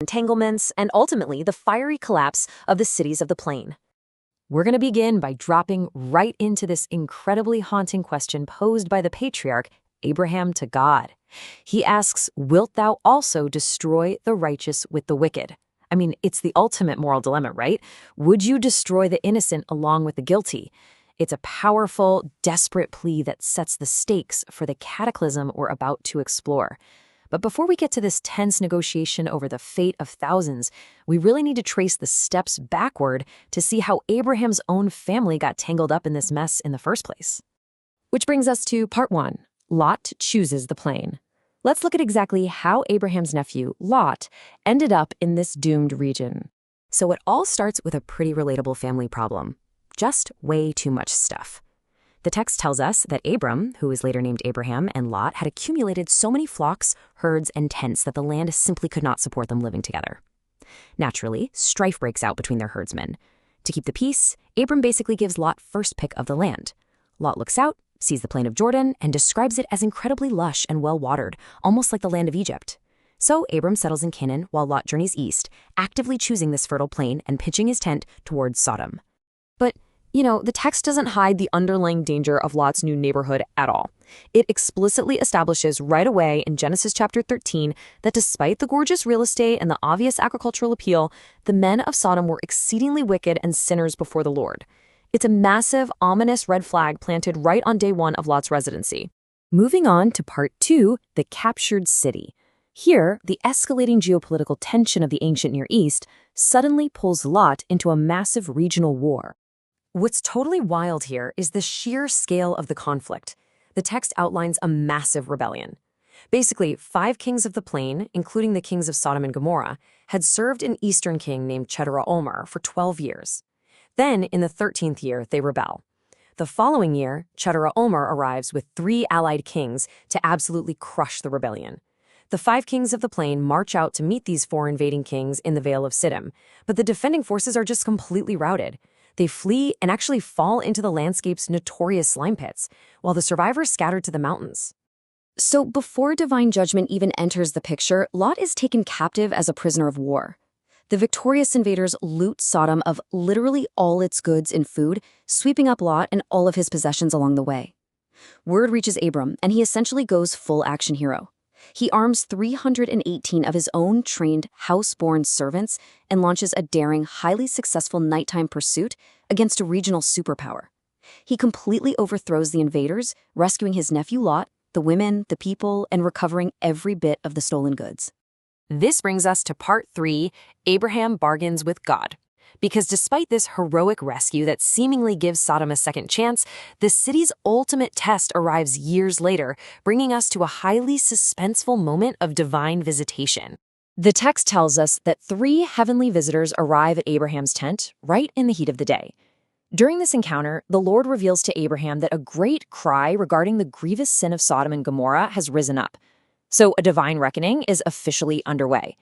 entanglements, and ultimately the fiery collapse of the cities of the plain. We're going to begin by dropping right into this incredibly haunting question posed by the patriarch Abraham to God. He asks, "Wilt thou also destroy the righteous with the wicked?" I mean, it's the ultimate moral dilemma, right? Would you destroy the innocent along with the guilty? It's a powerful, desperate plea that sets the stakes for the cataclysm we're about to explore. But before we get to this tense negotiation over the fate of thousands, we really need to trace the steps backward to see how Abraham's own family got tangled up in this mess in the first place. Which brings us to part 1. Lot chooses the plain. Let's look at exactly how Abraham's nephew, Lot, ended up in this doomed region. So it all starts with a pretty relatable family problem. Just way too much stuff. The text tells us that Abram, who was later named Abraham, and Lot had accumulated so many flocks, herds, and tents that the land simply could not support them living together. Naturally, strife breaks out between their herdsmen. To keep the peace, Abram basically gives Lot first pick of the land. Lot looks out, sees the plain of Jordan, and describes it as incredibly lush and well-watered, almost like the land of Egypt. So Abram settles in Canaan while Lot journeys east, actively choosing this fertile plain and pitching his tent towards Sodom. But the text doesn't hide the underlying danger of Lot's new neighborhood at all. It explicitly establishes right away in Genesis chapter 13 that despite the gorgeous real estate and the obvious agricultural appeal, the men of Sodom were exceedingly wicked and sinners before the Lord. It's a massive, ominous red flag planted right on day 1 of Lot's residency. Moving on to part 2, the captured city. Here, the escalating geopolitical tension of the ancient Near East suddenly pulls Lot into a massive regional war. What's totally wild here is the sheer scale of the conflict. The text outlines a massive rebellion. Basically, 5 kings of the plain, including the kings of Sodom and Gomorrah, had served an eastern king named Chedorlaomer for 12 years. Then, in the 13th year, they rebel. The following year, Chedorlaomer arrives with 3 allied kings to absolutely crush the rebellion. The 5 kings of the plain march out to meet these 4 invading kings in the Vale of Siddim, but the defending forces are just completely routed. They flee and actually fall into the landscape's notorious slime pits, while the survivors scatter to the mountains. So before divine judgment even enters the picture, Lot is taken captive as a prisoner of war. The victorious invaders loot Sodom of literally all its goods and food, sweeping up Lot and all of his possessions along the way. Word reaches Abram, and he essentially goes full action hero. He arms 318 of his own trained, house-born servants and launches a daring, highly successful nighttime pursuit against a regional superpower. He completely overthrows the invaders, rescuing his nephew Lot, the women, the people, and recovering every bit of the stolen goods. This brings us to part 3, Abraham bargains with God. Because despite this heroic rescue that seemingly gives Sodom a second chance, the city's ultimate test arrives years later, bringing us to a highly suspenseful moment of divine visitation. The text tells us that 3 heavenly visitors arrive at Abraham's tent right in the heat of the day. During this encounter, the Lord reveals to Abraham that a great cry regarding the grievous sin of Sodom and Gomorrah has risen up. So a divine reckoning is officially underway.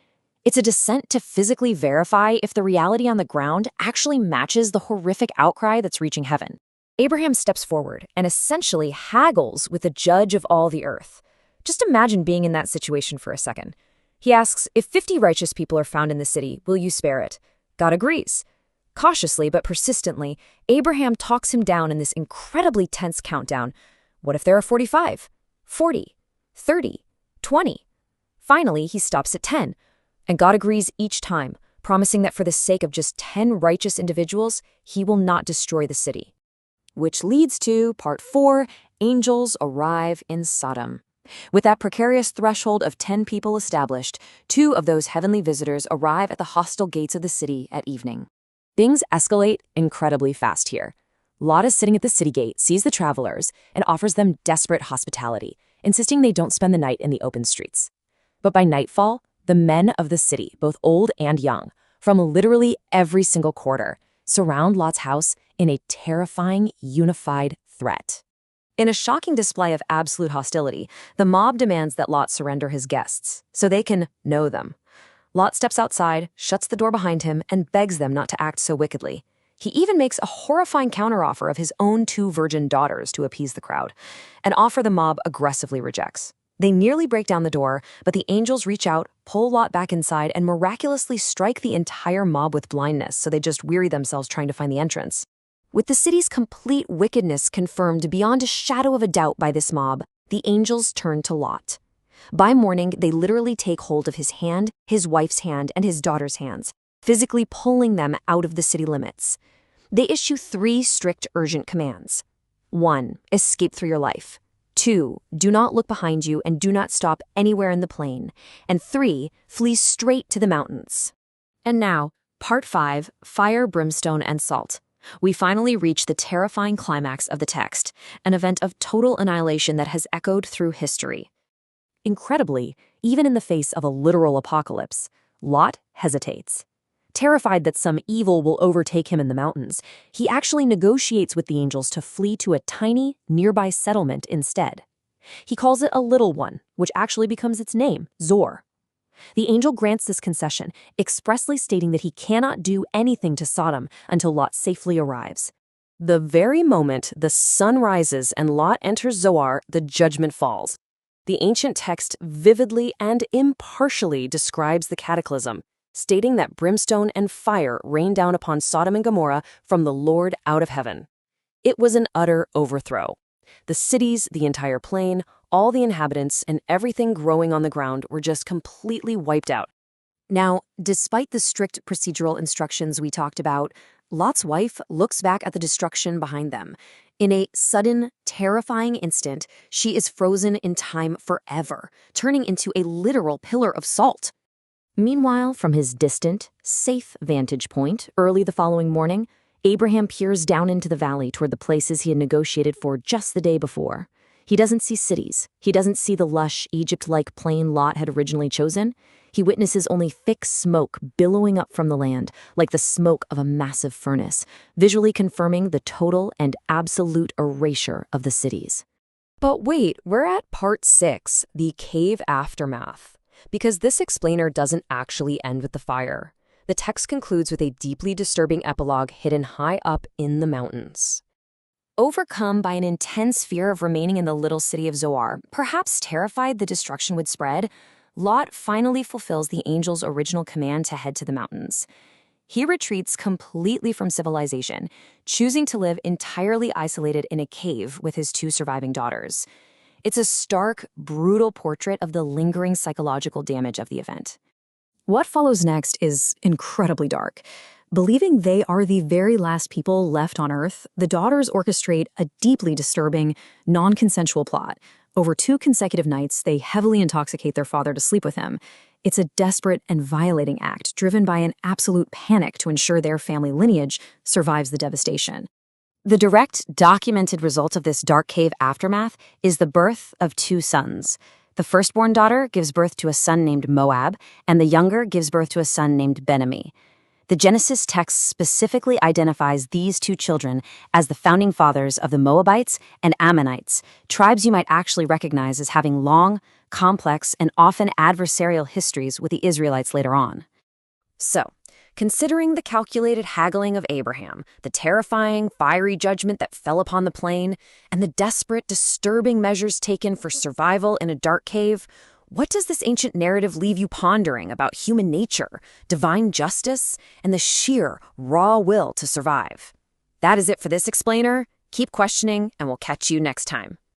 It's a descent to physically verify if the reality on the ground actually matches the horrific outcry that's reaching heaven. Abraham steps forward and essentially haggles with the judge of all the earth. Just imagine being in that situation for a second. He asks, if 50 righteous people are found in the city, will you spare it? God agrees. Cautiously but persistently, Abraham talks him down in this incredibly tense countdown. What if there are 45, 40, 30, 20? Finally, he stops at 10. And God agrees each time, promising that for the sake of just 10 righteous individuals, he will not destroy the city. Which leads to part 4, angels arrive in Sodom. With that precarious threshold of 10 people established, 2 of those heavenly visitors arrive at the hostile gates of the city at evening. Things escalate incredibly fast here. Lot is sitting at the city gate, sees the travelers, and offers them desperate hospitality, insisting they don't spend the night in the open streets. But by nightfall, the men of the city, both old and young, from literally every single quarter, surround Lot's house in a terrifying, unified threat. In a shocking display of absolute hostility, the mob demands that Lot surrender his guests, so they can know them. Lot steps outside, shuts the door behind him, and begs them not to act so wickedly. He even makes a horrifying counteroffer of his own 2 virgin daughters to appease the crowd, an offer the mob aggressively rejects. They nearly break down the door, but the angels reach out, pull Lot back inside, and miraculously strike the entire mob with blindness, so they just weary themselves trying to find the entrance. With the city's complete wickedness confirmed beyond a shadow of a doubt by this mob, the angels turn to Lot. By morning, they literally take hold of his hand, his wife's hand, and his daughter's hands, physically pulling them out of the city limits. They issue 3 strict urgent commands. 1. Escape for your life. 2. Do not look behind you and do not stop anywhere in the plain. And 3. Flee straight to the mountains. And now, Part 5, Fire, Brimstone, and Salt. We finally reach the terrifying climax of the text, an event of total annihilation that has echoed through history. Incredibly, even in the face of a literal apocalypse, Lot hesitates. Terrified that some evil will overtake him in the mountains, he actually negotiates with the angels to flee to a tiny, nearby settlement instead. He calls it a little one, which actually becomes its name, Zor. The angel grants this concession, expressly stating that he cannot do anything to Sodom until Lot safely arrives. The very moment the sun rises and Lot enters Zoar, the judgment falls. The ancient text vividly and impartially describes the cataclysm, stating that brimstone and fire rained down upon Sodom and Gomorrah from the Lord out of heaven. It was an utter overthrow. The cities, the entire plain, all the inhabitants, and everything growing on the ground were just completely wiped out. Now, despite the strict procedural instructions we talked about, Lot's wife looks back at the destruction behind them. In a sudden, terrifying instant, she is frozen in time forever, turning into a literal pillar of salt. Meanwhile, from his distant, safe vantage point, early the following morning, Abraham peers down into the valley toward the places he had negotiated for just the day before. He doesn't see cities. He doesn't see the lush, Egypt-like plain Lot had originally chosen. He witnesses only thick smoke billowing up from the land, like the smoke of a massive furnace, visually confirming the total and absolute erasure of the cities. But wait, we're at Part 6, the cave aftermath. Because this explainer doesn't actually end with the fire. The text concludes with a deeply disturbing epilogue hidden high up in the mountains. Overcome by an intense fear of remaining in the little city of Zoar, perhaps terrified the destruction would spread, Lot finally fulfills the angel's original command to head to the mountains. He retreats completely from civilization, choosing to live entirely isolated in a cave with his 2 surviving daughters. It's a stark, brutal portrait of the lingering psychological damage of the event. What follows next is incredibly dark. Believing they are the very last people left on Earth, the daughters orchestrate a deeply disturbing, non-consensual plot. Over 2 consecutive nights, they heavily intoxicate their father to sleep with him. It's a desperate and violating act driven by an absolute panic to ensure their family lineage survives the devastation. The direct, documented result of this dark cave aftermath is the birth of 2 sons. The firstborn daughter gives birth to a son named Moab, and the younger gives birth to a son named Ben-Ami. The Genesis text specifically identifies these 2 children as the founding fathers of the Moabites and Ammonites, tribes you might actually recognize as having long, complex, and often adversarial histories with the Israelites later on. So, considering the calculated haggling of Abraham, the terrifying, fiery judgment that fell upon the plain, and the desperate, disturbing measures taken for survival in a dark cave, what does this ancient narrative leave you pondering about human nature, divine justice, and the sheer, raw will to survive? That is it for this explainer. Keep questioning, and we'll catch you next time.